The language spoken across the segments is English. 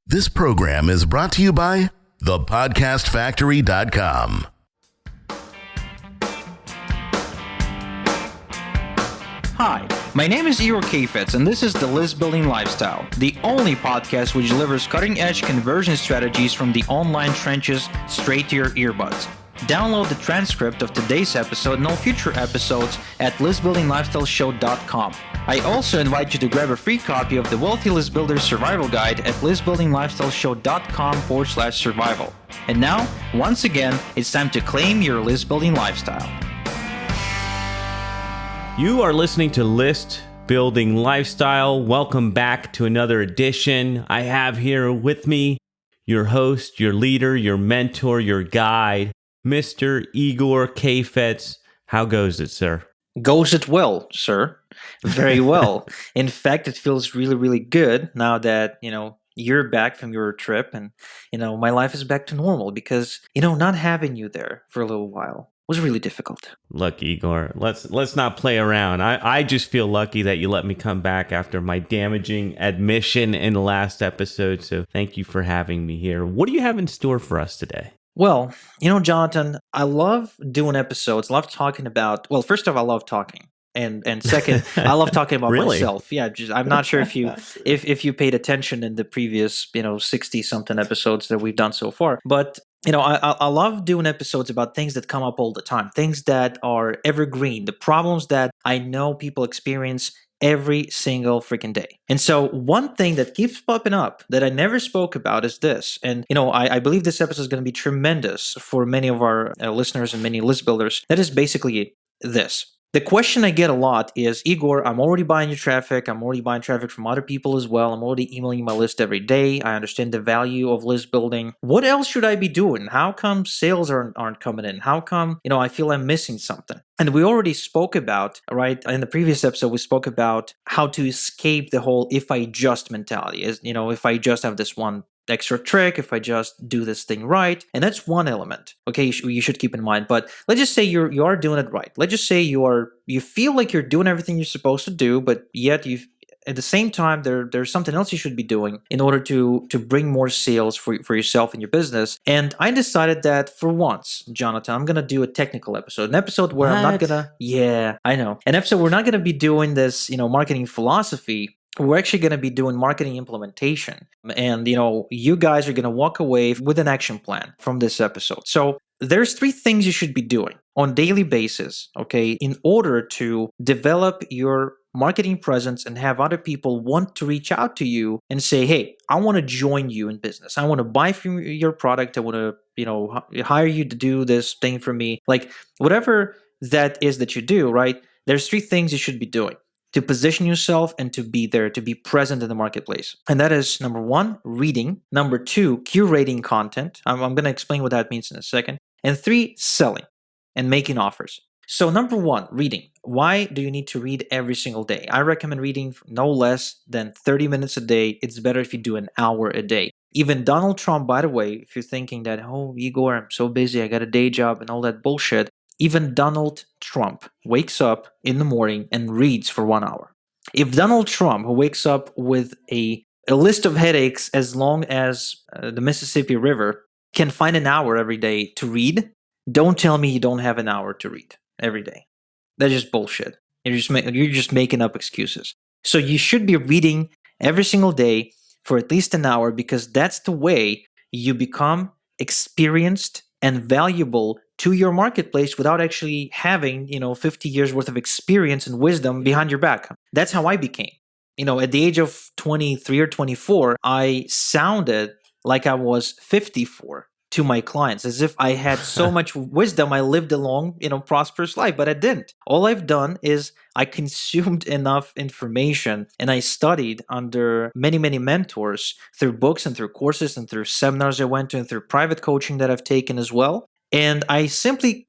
This program is brought to you by thepodcastfactory.com. Hi, my name is Igor Kheifets, and this is the List Building Lifestyle, the only podcast which delivers cutting-edge conversion strategies from the online trenches straight to your earbuds. Download the transcript of today's episode and all future episodes at listbuildinglifestyleshow.com. I also invite you to grab a free copy of the Wealthy List Builder Survival Guide at listbuildinglifestyleshow.com/survival. And now, once again, it's time to claim your list building lifestyle. You are listening to List Building Lifestyle. Welcome back to another edition. I have here with me your host, your leader, your mentor, your guide, Mr. Igor Kheifets. How goes it, sir? Goes it well, sir. Very well. In fact, it feels really, really good now that, you're back from your trip and, my life is back to normal because, not having you there for a little while was really difficult. Look, Igor, let's not play around. I just feel lucky that you let me come back after my damaging admission in the last episode. So thank you for having me here. What do you have in store for us today? Well, Jonathan, I love doing episodes. I love talking about, first off, I love talking. And second, I love talking about Really? myself. Yeah, I'm not sure if you paid attention in the previous 60 something episodes that we've done so far, but I love doing episodes about things that come up all the time, things that are evergreen, the problems that I know people experience every single freaking day. And so one thing that keeps popping up that I never spoke about is this. And, I believe this episode is going to be tremendous for many of our listeners and many list builders. That is basically this. The question I get a lot is, Igor, I'm already buying your traffic. I'm already buying traffic from other people as well. I'm already emailing my list every day. I understand the value of list building. What else should I be doing? How come sales aren't coming in? How come, I feel I'm missing something? And we already spoke about, right, in the previous episode, we spoke about how to escape the whole if I just mentality. If I just have this one extra trick, if I just do this thing right. And that's one element, okay, you should keep in mind. But let's just say you are doing it right. Let's just say you feel like you're doing everything you're supposed to do, but yet at the same time, there's something else you should be doing in order to bring more sales for yourself and your business. And I decided that for once, Jonathan, I'm going to do a technical episode, an episode where I'm not going to, yeah, I know, an episode we're not going to be doing this, marketing philosophy. We're actually going to be doing marketing implementation. And, you guys are going to walk away with an action plan from this episode. So there's 3 things you should be doing on a daily basis, okay, in order to develop your marketing presence and have other people want to reach out to you and say, hey, I want to join you in business. I want to buy from your product. I want to, hire you to do this thing for me. Like whatever that is that you do, right? There's 3 things you should be doing to position yourself and to be there, to be present in the marketplace. And that is number 1, reading. Number 2, curating content. I'm going to explain what that means in a second. And 3, selling and making offers. So number 1, reading. Why do you need to read every single day? I recommend reading no less than 30 minutes a day. It's better if you do an hour a day. Even Donald Trump, by the way, if you're thinking that, oh, Igor, I'm so busy, I got a day job and all that bullshit, even Donald Trump wakes up in the morning and reads for 1 hour. If Donald Trump, who wakes up with a list of headaches as long as the Mississippi River, can find an hour every day to read, don't tell me you don't have an hour to read every day. That's just bullshit. You're just making up excuses. So you should be reading every single day for at least an hour because that's the way you become experienced and valuable to your marketplace without actually having, 50 years worth of experience and wisdom behind your back. That's how I became. At the age of 23 or 24, I sounded like I was 54 to my clients, as if I had so much wisdom. I lived a long, prosperous life, but I didn't. All I've done is I consumed enough information and I studied under many, many mentors through books and through courses and through seminars I went to and through private coaching that I've taken as well. And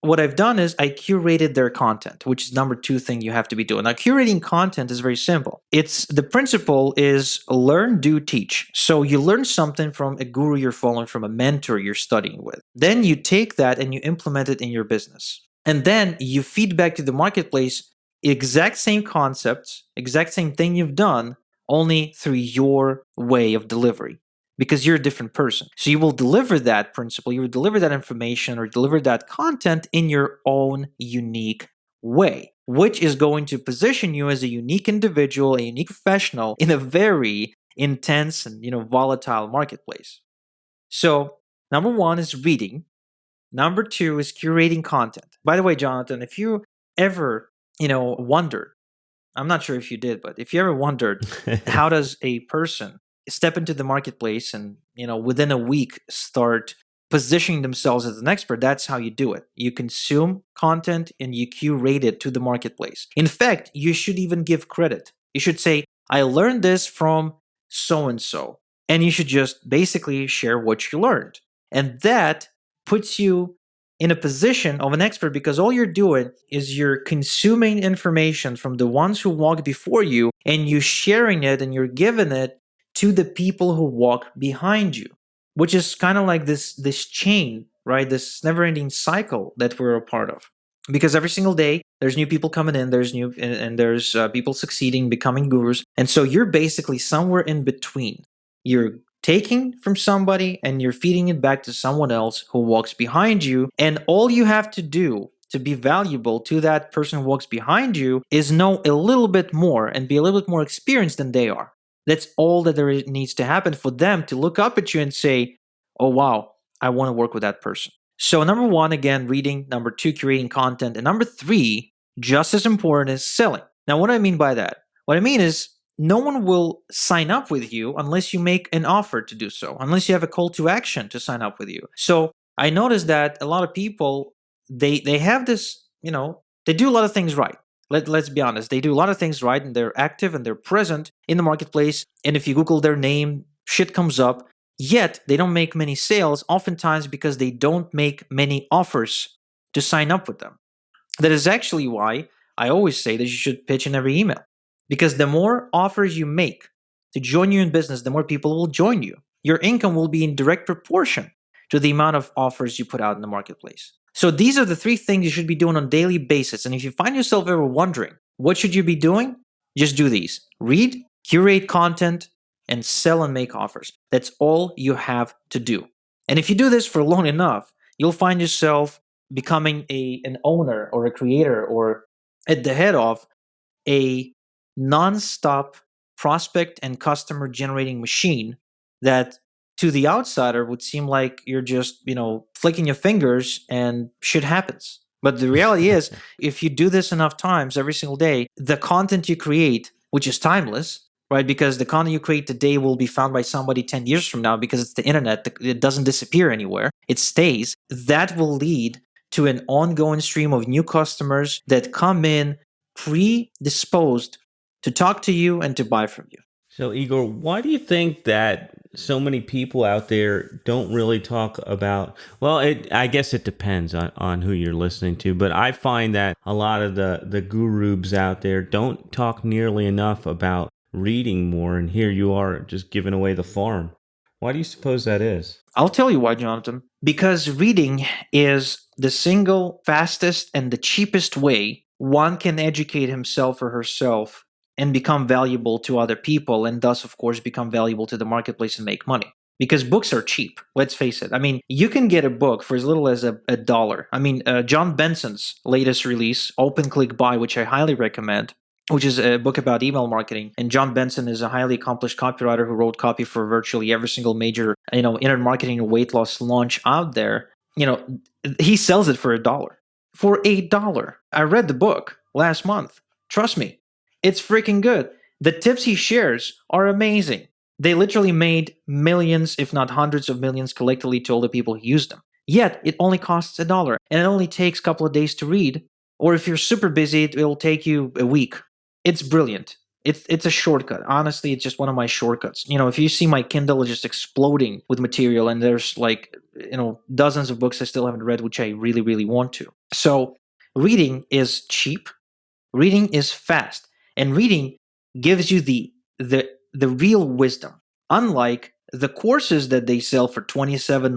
what I've done is I curated their content, which is number 2 thing you have to be doing. Now, curating content is very simple. The principle is learn, do, teach. So you learn something from a guru you're following, from a mentor you're studying with. Then you take that and you implement it in your business. And then you feed back to the marketplace exact same concepts, exact same thing you've done, only through your way of delivery, because you're a different person. So you will deliver that principle, you will deliver that information or deliver that content in your own unique way, which is going to position you as a unique individual, a unique professional in a very intense and volatile marketplace. So number one is reading. Number two is curating content. By the way, Jonathan, if you ever wondered, I'm not sure if you did, but if you ever wondered how does a person step into the marketplace and within a week start positioning themselves as an expert, that's how you do it. You consume content and you curate it to the marketplace. In fact, you should even give credit. You should say, I learned this from so and so, and you should just basically share what you learned. And that puts you in a position of an expert, because all you're doing is you're consuming information from the ones who walked before you, and you're sharing it and you're giving it to the people who walk behind you, which is kind of like this chain, right? This never-ending cycle that we're a part of. Because every single day there's new people coming in, there's people succeeding, becoming gurus, and so you're basically somewhere in between. You're taking from somebody and you're feeding it back to someone else who walks behind you. And all you have to do to be valuable to that person who walks behind you is know a little bit more and be a little bit more experienced than they are. That's all that there needs to happen for them to look up at you and say, oh, wow, I want to work with that person. So number one, again, reading. Number two, curating content. And number three, just as important, is selling. Now, what do I mean by that? What I mean is, no one will sign up with you unless you make an offer to do so, unless you have a call to action to sign up with you. So I noticed that a lot of people, they have this, they do a lot of things right. Let's be honest. They do a lot of things right, and they're active and they're present in the marketplace. And if you Google their name, shit comes up. Yet they don't make many sales, oftentimes because they don't make many offers to sign up with them. That is actually why I always say that you should pitch in every email. Because the more offers you make to join you in business, the more people will join you. Your income will be in direct proportion to the amount of offers you put out in the marketplace. So these are the three things you should be doing on a daily basis. And if you find yourself ever wondering, what should you be doing? Just do these. Read, curate content, and sell and make offers. That's all you have to do. And if you do this for long enough, you'll find yourself becoming an owner or a creator or at the head of a non-stop prospect and customer generating machine that to the outsider would seem like you're just, flicking your fingers and shit happens. But the reality is, if you do this enough times every single day, the content you create, which is timeless, right? Because the content you create today will be found by somebody 10 years from now, because it's the internet. It doesn't disappear anywhere. It stays. That will lead to an ongoing stream of new customers that come in predisposed to talk to you and to buy from you. So, Igor, why do you think that so many people out there don't really talk about, well, I guess it depends on who you're listening to, but I find that a lot of the gurus out there don't talk nearly enough about reading more, and here you are just giving away the farm. Why do you suppose that is? I'll tell you why, Jonathan. Because reading is the single fastest and the cheapest way one can educate himself or herself and become valuable to other people, and thus, of course, become valuable to the marketplace and make money. Because books are cheap, let's face it. I mean, you can get a book for as little as $1. I mean, John Benson's latest release, Open Click Buy, which I highly recommend, which is a book about email marketing. And John Benson is a highly accomplished copywriter who wrote copy for virtually every single major, internet marketing and weight loss launch out there. He sells it for $1. For $8. I read the book last month. Trust me, it's freaking good. The tips he shares are amazing. They literally made millions, if not hundreds of millions, collectively to all the people who used them. Yet, it only costs $1, and it only takes a couple of days to read. Or if you're super busy, it'll take you a week. It's brilliant. It's a shortcut. Honestly, it's just one of my shortcuts. If you see my Kindle is just exploding with material, and there's dozens of books I still haven't read, which I really, really want to. So reading is cheap. Reading is fast. And reading gives you the real wisdom. Unlike the courses that they sell for $27.97,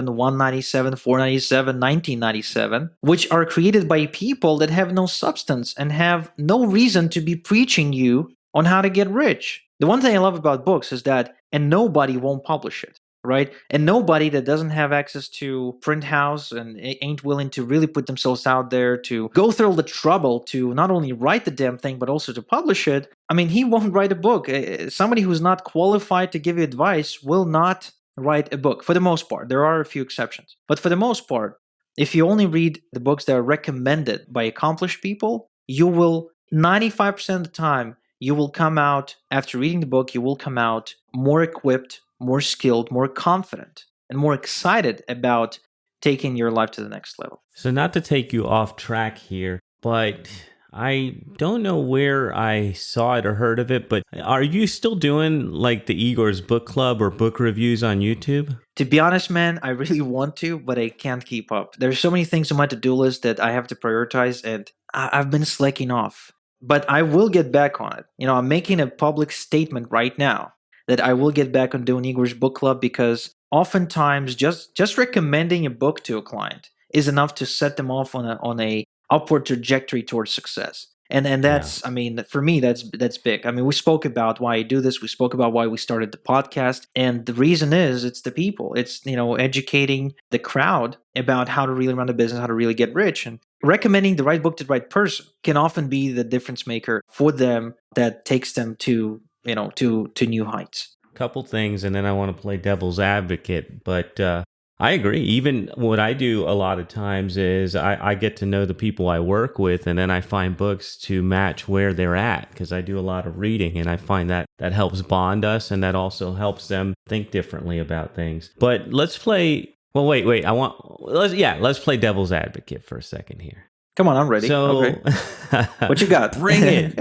$197, $497, $1997, which are created by people that have no substance and have no reason to be preaching you on how to get rich. The one thing I love about books is that, and nobody won't publish it, right? And nobody that doesn't have access to print house and ain't willing to really put themselves out there to go through all the trouble to not only write the damn thing, but also to publish it. I mean, he won't write a book. Somebody who's not qualified to give you advice will not write a book, for the most part. There are a few exceptions. But for the most part, if you only read the books that are recommended by accomplished people, you will, 95% of the time, you will come out, after reading the book, you will come out more equipped, more skilled, more confident, and more excited about taking your life to the next level. So not to take you off track here, but I don't know where I saw it or heard of it, but are you still doing like the Igors book club or book reviews on YouTube? To be honest, man, I really want to, but I can't keep up. There's so many things on my to-do list that I have to prioritize, and I've been slacking off. But I will get back on it. I'm making a public statement right now that I will get back on doing Igor's book club, because oftentimes just recommending a book to a client is enough to set them off on a upward trajectory towards success. And that's, I mean, for me, that's big. I mean, we spoke about why I do this. We spoke about why we started the podcast. And the reason is it's the people. It's, educating the crowd about how to really run a business, how to really get rich. And recommending the right book to the right person can often be the difference maker for them that takes them to new heights. Couple things, and then I want to play devil's advocate, but I agree. Even what I do a lot of times is I get to know the people I work with, and then I find books to match where they're at, because I do a lot of reading, and I find that helps bond us, and that also helps them think differently about things. But let's play. Well, wait. Let's play devil's advocate for a second here. Come on, I'm ready. So, okay. What you got? Bring it.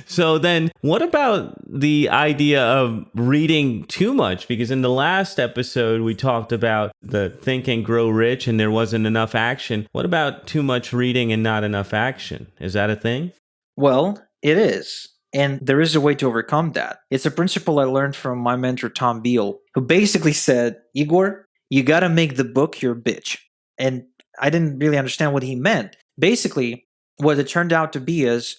So then, what about the idea of reading too much? Because in the last episode, we talked about the Think and Grow Rich, and there wasn't enough action. What about too much reading and not enough action? Is that a thing? Well, it is. And there is a way to overcome that. It's a principle I learned from my mentor, Tom Beal, who basically said, Igor, you got to make the book your bitch. And I didn't really understand what he meant. Basically, what it turned out to be is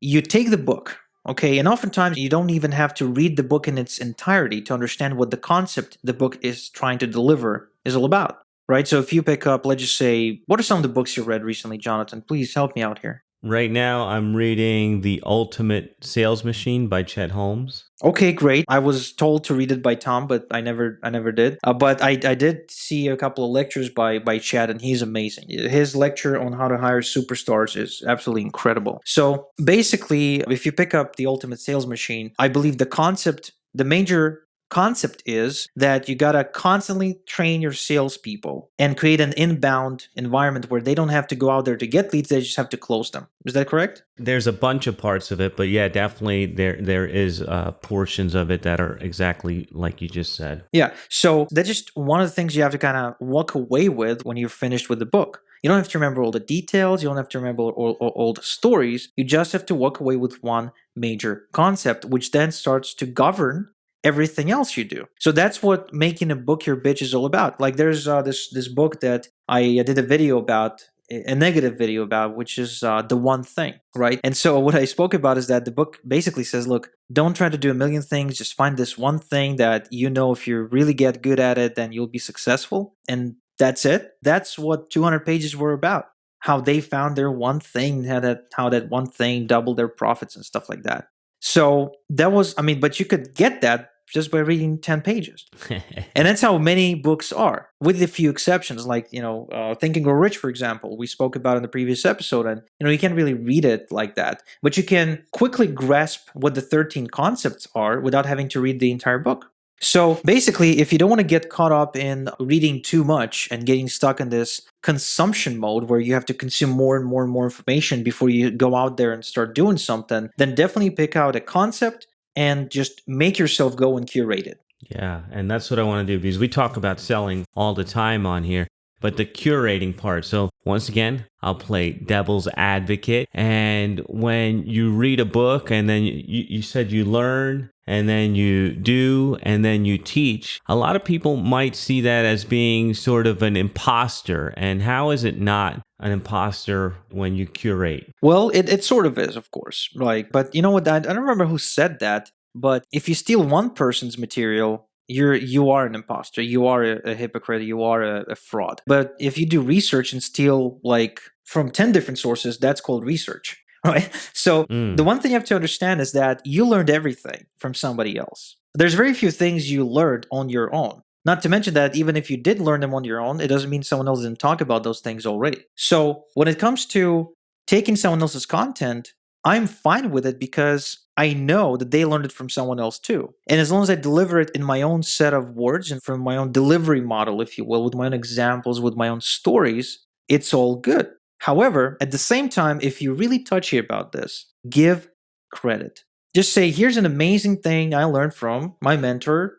you take the book, okay, and oftentimes you don't even have to read the book in its entirety to understand what the concept the book is trying to deliver is all about, right? So if you pick up, let's just say, what are some of the books you read recently, Jonathan? Please help me out here. Right now, I'm reading The Ultimate Sales Machine by Chet Holmes. Okay, great. I was told to read it by Tom, but I never did. But I did see a couple of lectures by Chet, and he's amazing. His lecture on how to hire superstars is absolutely incredible. So basically, if you pick up The Ultimate Sales Machine, I believe the major concept is that you gotta constantly train your salespeople and create an inbound environment where they don't have to go out there to get leads; they just have to close them. Is that correct? There's a bunch of parts of it, but yeah, definitely there is portions of it that are exactly like you just said. Yeah. So that's just one of the things you have to kind of walk away with when you're finished with the book. You don't have to remember all the details. You don't have to remember all the stories. You just have to walk away with one major concept, which then starts to govern everything else you do. So that's what making a book your bitch is all about. Like there's this book that I did a video about, a negative video about, which is The One Thing, right? And so what I spoke about is that the book basically says, look, don't try to do a million things. Just find this one thing that if you really get good at it, then you'll be successful. And that's it. That's what 200 pages were about. How they found their one thing, how that one thing doubled their profits and stuff like that. So that was, but you could get that just by reading 10 pages. And that's how many books are, with a few exceptions, like, Think and Grow Rich, for example, we spoke about in the previous episode. And, you can't really read it like that, but you can quickly grasp what the 13 concepts are without having to read the entire book. So basically, if you don't want to get caught up in reading too much and getting stuck in this consumption mode where you have to consume more and more and more information before you go out there and start doing something, then definitely pick out a concept and just make yourself go and curate it. Yeah, and that's what I want to do, because we talk about selling all the time on here, but the curating part. So once again, I'll play devil's advocate. And when you read a book and then you said you learn and then you do, and then you teach, a lot of people might see that as being sort of an imposter. And how is it not an imposter when you curate? Well, it sort of is, of course. But you know what? I don't remember who said that. But if you steal one person's material, you are an imposter. You are a hypocrite. You are a fraud. But if you do research and steal from 10 different sources, that's called research. Right. So the one thing you have to understand is that you learned everything from somebody else. There's very few things you learned on your own. Not to mention that even if you did learn them on your own, it doesn't mean someone else didn't talk about those things already. So when it comes to taking someone else's content, I'm fine with it because I know that they learned it from someone else too. And as long as I deliver it in my own set of words and from my own delivery model, if you will, with my own examples, with my own stories, it's all good. However, at the same time, if you're really touchy about this, give credit. Just say, here's an amazing thing I learned from my mentor,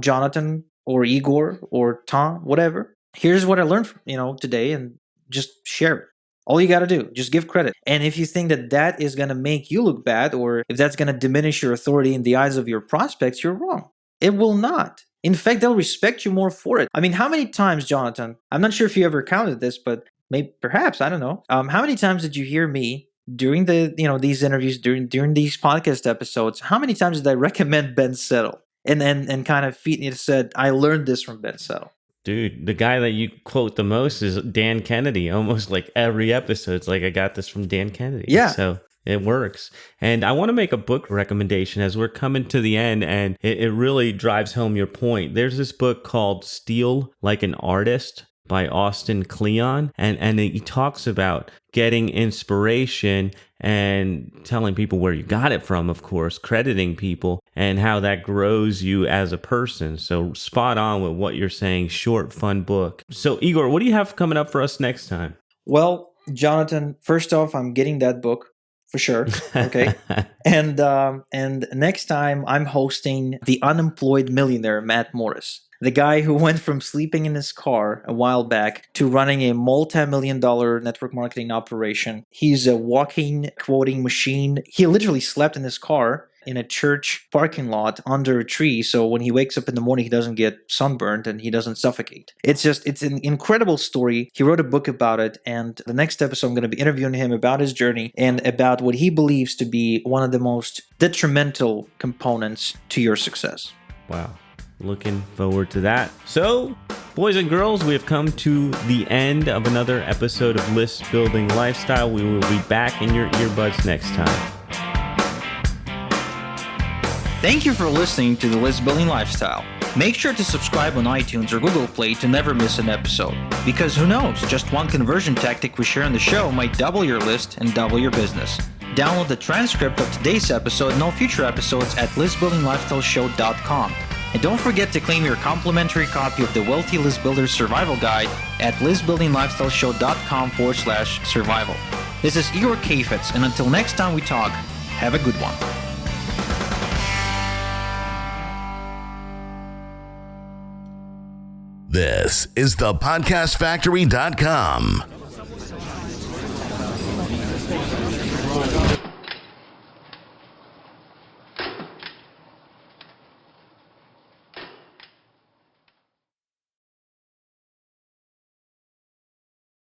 Jonathan or Igor or Tom, whatever. Here's what I learned from, today, and just share it. All you got to do, just give credit. And if you think that that is going to make you look bad, or if that's going to diminish your authority in the eyes of your prospects, you're wrong. It will not. In fact, they'll respect you more for it. I mean, how many times, Jonathan, I'm not sure if you ever counted this, but perhaps, I don't know. How many times did you hear me during these interviews, during these podcast episodes? How many times did I recommend Ben Settle and kind of said, I learned this from Ben Settle? Dude, the guy that you quote the most is Dan Kennedy. Almost like every episode, it's like, I got this from Dan Kennedy. Yeah. So it works. And I want to make a book recommendation as we're coming to the end, and it really drives home your point. There's this book called Steal Like an Artist by Austin Kleon, and he talks about getting inspiration and telling people where you got it from, of course, crediting people, and how that grows you as a person. So spot on with what you're saying. Short, fun book. So Igor, what do you have coming up for us next time? Well, Jonathan, first off, I'm getting that book for sure. Okay. And next time I'm hosting the unemployed millionaire, Matt Morris. The guy who went from sleeping in his car a while back to running a multi-million-dollar network marketing operation. He's a walking quoting machine. He literally slept in his car in a church parking lot under a tree, so when he wakes up in the morning, he doesn't get sunburned and he doesn't suffocate. It's an incredible story. He wrote a book about it, and the next episode, I'm going to be interviewing him about his journey and about what he believes to be one of the most detrimental components to your success. Wow. Looking forward to that. So, boys and girls, we have come to the end of another episode of List Building Lifestyle. We will be back in your earbuds next time. Thank you for listening to the List Building Lifestyle. Make sure to subscribe on iTunes or Google Play to never miss an episode. Because who knows, just one conversion tactic we share on the show might double your list and double your business. Download the transcript of today's episode and all future episodes at listbuildinglifestyleshow.com. And don't forget to claim your complimentary copy of the Wealthy List Builder Survival Guide at listbuildinglifestyleshow.com/survival. This is Igor Kheifets, and until next time we talk, have a good one. This is the podcastfactory.com.